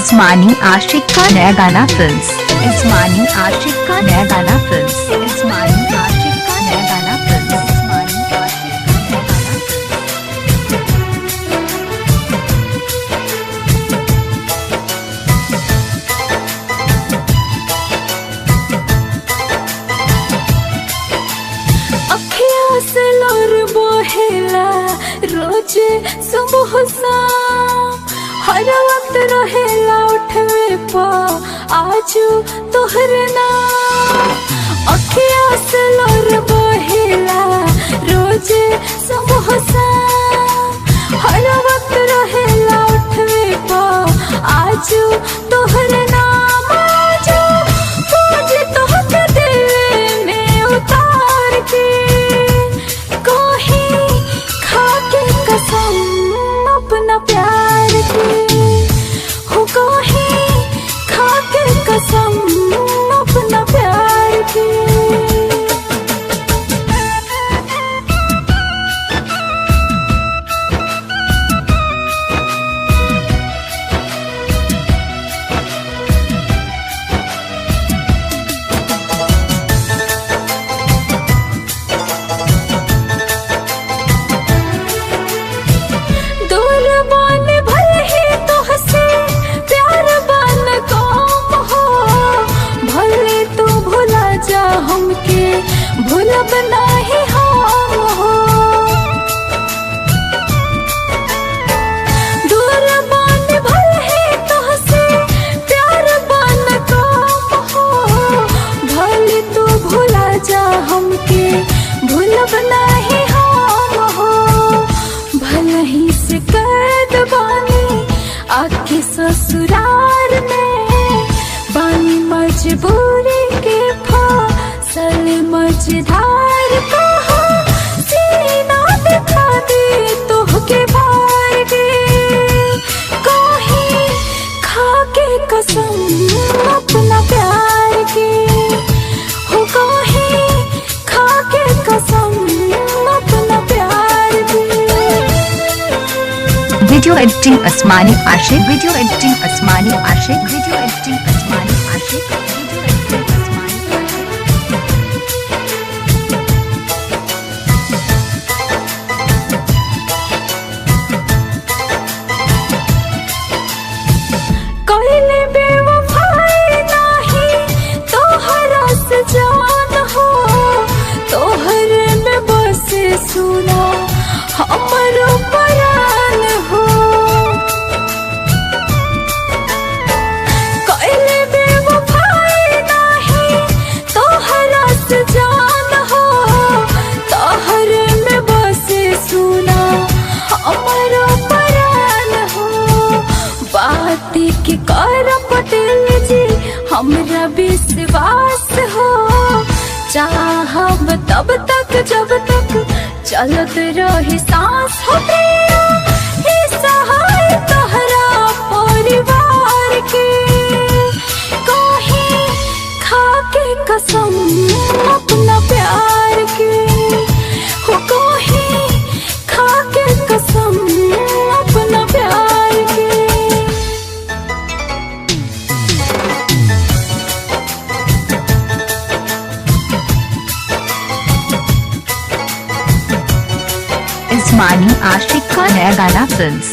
इस्मानी आशिक का नया गाना फिल्म्स। इस्मानी आशिक का नया गाना फिल्म्स। इस्मानी आशिक का नया गाना फिल्म्स। इस्मानी आशिक का नया गाना फिल्म्स। अखियाँ से लोर बहेला रोज सुबह शाम, हर वक्त रहेला उठवे पा आजू तोहरे नाम। अखियाँ से लोर बहेला रोज सुबह शाम, हर वक्त रहेला उठवे पा आजू तोहरे नाम। आजू पूज तोहके दिल में उतार के कहीं खाके कसम अपना प्यार की, हो कहीं खाके कसम अपना प्यार की। दूर बान भले ही तोहसे प्यार बान कम हो, भले तू भुला जा हमके भूलब नाही हम हो। दूर बान भले ही तोहसे प्यार बान कम हो, भले तू भुला जा हमके भूलब नाही हम हो। भले ही से कैद बानी आके ससुराल में, बानी मजबूरी के फसल मझधार कहा सीना दिखा दे तोहके भार के। कहीं खाके कसम अपना प्यार की, हो कहीं खाके कसम अपना प्यार की। वीडियो एडिटिंग इस्मानी आशिक। वीडियो एडिटिंग इस्मानी आशिक। वीडियो एडिटिंग इस्मानी आशिक। वीडियो एडिटिंग इस्मानी कइले बेवफाई नाही तोहरा से जान हो, तोहरे में बसे सुना हमरो परान हो। कइले बेवफाई नाही तोहरा से जान हो, तोहरे में बसे सुना हमरो परान हो। बाती के कर पटेल जी हमरा विश्वास हो, चाहब तब तक जब तक चलत रही सांस हो। प्रिया ही सहाय तोहरा परिवार के, कहीं खाके कसम अपना प्यार की, हो कहीं खाके कसम अपना प्यार की। इस्मानी आशिक का नया गाना फिल्म्स।